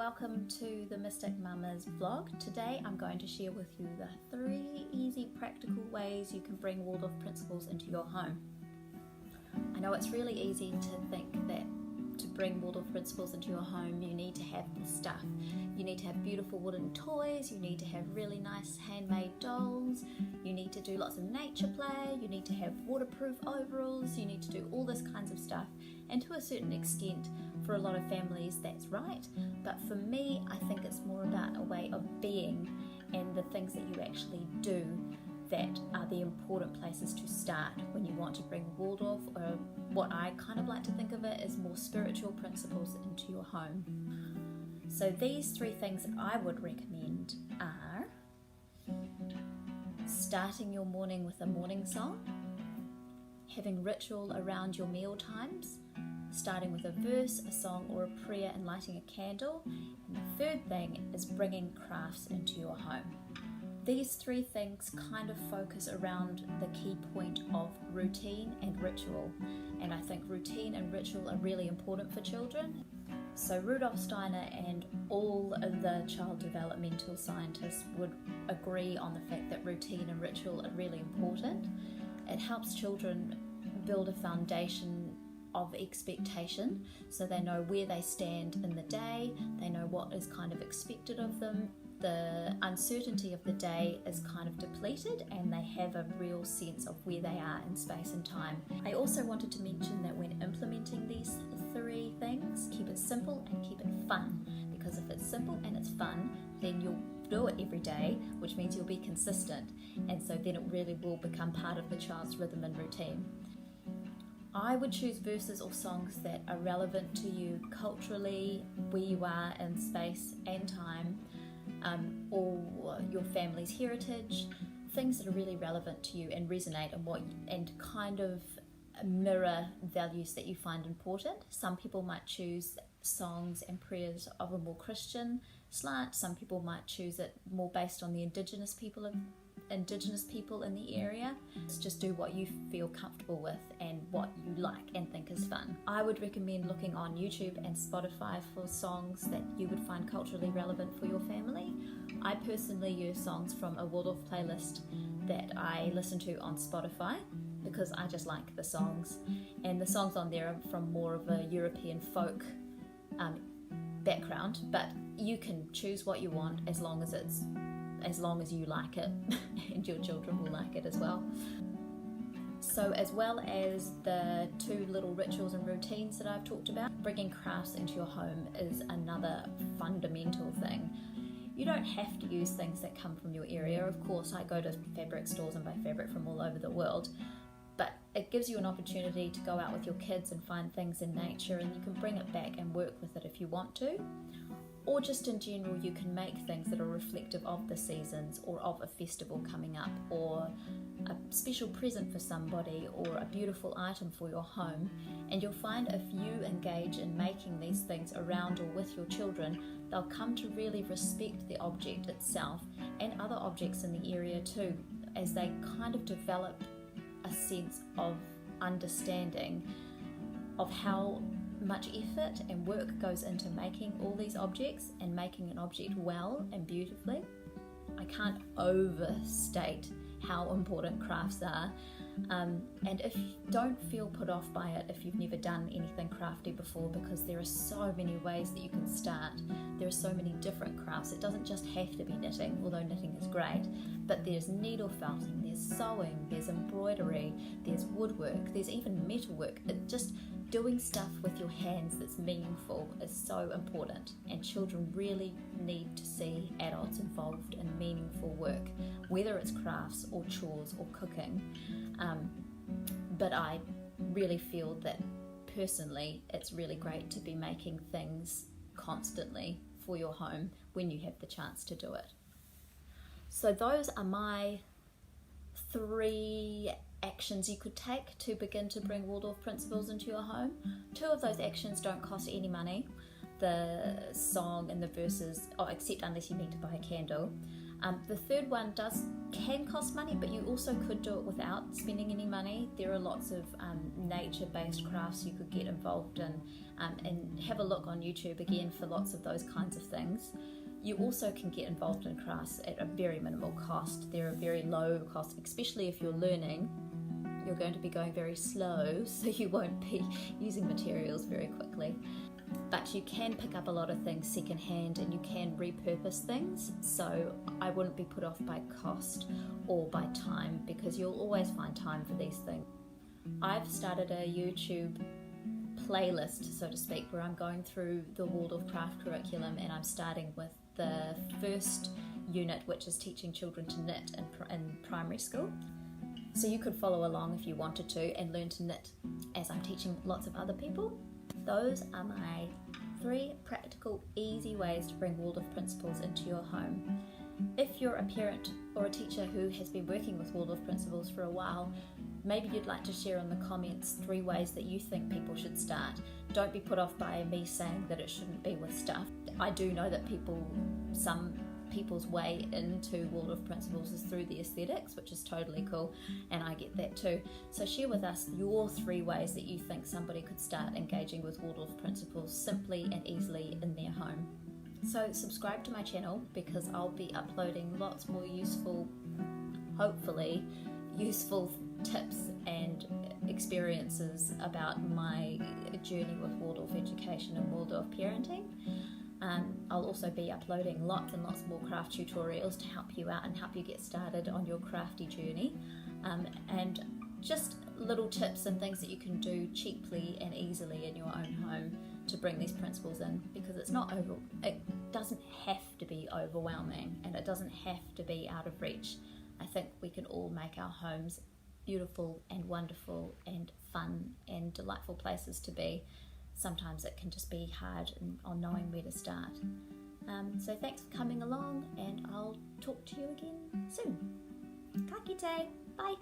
welcome to the Mystic Mamas vlog. Today I'm going to share with you the 3 easy practical ways you can bring Waldorf principles into your home. I know it's really easy to think that to bring Waldorf principles into your home you need to have the stuff. You need to have beautiful wooden toys, you need to have really nice handmade dolls, you need to do lots of nature play, you need to have waterproof overalls, you need to do all this kinds of stuff. And to a certain extent, for a lot of families that's right, but for me I think it's more about a way of being and the things that you actually do that are the important places to start when you want to bring Waldorf, or what I kind of like to think of it as more spiritual principles, into your home. So these 3 things that I would recommend are starting your morning with a morning song, having ritual around your meal times, starting with a verse, a song or a prayer and lighting a candle, and the 3rd thing is bringing crafts into your home. These 3 things kind of focus around the key point of routine and ritual, and I think routine and ritual are really important for children. So Rudolf Steiner and all of the child developmental scientists would agree on the fact that routine and ritual are really important. It helps children build a foundation of expectation, so they know where they stand in the day, they know what is kind of expected of them, the uncertainty of the day is kind of depleted, and they have a real sense of where they are in space and time. I also wanted to mention that when implementing these 3 things, keep it simple and keep it fun, because if it's simple and it's fun, then you'll do it every day, which means you'll be consistent, and so then it really will become part of the child's rhythm and routine. I would choose verses or songs that are relevant to you culturally, where you are in space and time, or your family's heritage, things that are really relevant to you and resonate and kind of mirror values that you find important. Some people might choose songs and prayers of a more Christian slant. Some people might choose it more based on the indigenous people in the area. Just do what you feel comfortable with and what you like and think is fun. I would recommend looking on YouTube and Spotify for songs that you would find culturally relevant for your family. I personally use songs from a Waldorf playlist that I listen to on Spotify because I just like the songs, and the songs on there are from more of a European folk background, but you can choose what you want as long as you like it and your children will like it as well. So as well as the 2 little rituals and routines that I've talked about, bringing crafts into your home is another fundamental thing. You don't have to use things that come from your area. Of course, I go to fabric stores and buy fabric from all over the world, but it gives you an opportunity to go out with your kids and find things in nature, and you can bring it back and work with it if you want to. Or just in general, you can make things that are reflective of the seasons or of a festival coming up, or a special present for somebody, or a beautiful item for your home. And you'll find if you engage in making these things around or with your children, they'll come to really respect the object itself and other objects in the area too, as they kind of develop a sense of understanding of how much effort and work goes into making all these objects and making an object well and beautifully. I can't overstate how important crafts are, and if you don't feel put off by it if you've never done anything crafty before, because there are so many ways that you can start. There are so many different crafts. It doesn't just have to be knitting, although knitting is great, but there's needle felting, there's sewing, there's embroidery, there's woodwork, there's even metalwork. Just doing stuff with your hands that's meaningful is so important, and children really need to see adults involved in meaningful work, whether it's crafts or chores or cooking. But I really feel that personally it's really great to be making things constantly for your home when you have the chance to do it. So those are my 3 actions you could take to begin to bring Waldorf principles into your home. 2 of those actions don't cost any money, the song and the verses, except unless you need to buy a candle. The third one can cost money, but you also could do it without spending any money. There are lots of nature-based crafts you could get involved in, and have a look on YouTube again for lots of those kinds of things. You also can get involved in crafts at a very minimal cost. They're a very low cost, especially if you're learning. You're going to be going very slow, so you won't be using materials very quickly. But you can pick up a lot of things secondhand, and you can repurpose things, so I wouldn't be put off by cost or by time, because you'll always find time for these things. I've started a YouTube playlist, so to speak, where I'm going through the Waldorf craft curriculum, and I'm starting with the first unit, which is teaching children to knit in primary school. So you could follow along if you wanted to and learn to knit as I'm teaching lots of other people. Those are my 3 practical, easy ways to bring Waldorf principles into your home. If you're a parent or a teacher who has been working with Waldorf principles for a while, maybe you'd like to share in the comments 3 ways that you think people should start. Don't be put off by me saying that it shouldn't be with stuff. I do know that some people's way into Waldorf principles is through the aesthetics, which is totally cool, and I get that too. So share with us your 3 ways that you think somebody could start engaging with Waldorf principles simply and easily in their home. So subscribe to my channel, because I'll be uploading lots more useful, hopefully useful tips and experiences about my journey with Waldorf education and Waldorf parenting. I'll also be uploading lots and lots more craft tutorials to help you out and help you get started on your crafty journey, and just little tips and things that you can do cheaply and easily in your own home to bring these principles in, because it doesn't have to be overwhelming, and it doesn't have to be out of reach. I think we can all make our homes beautiful and wonderful and fun and delightful places to be. Sometimes it can just be hard on knowing where to start. So thanks for coming along, and I'll talk to you again soon. Ka kite, bye!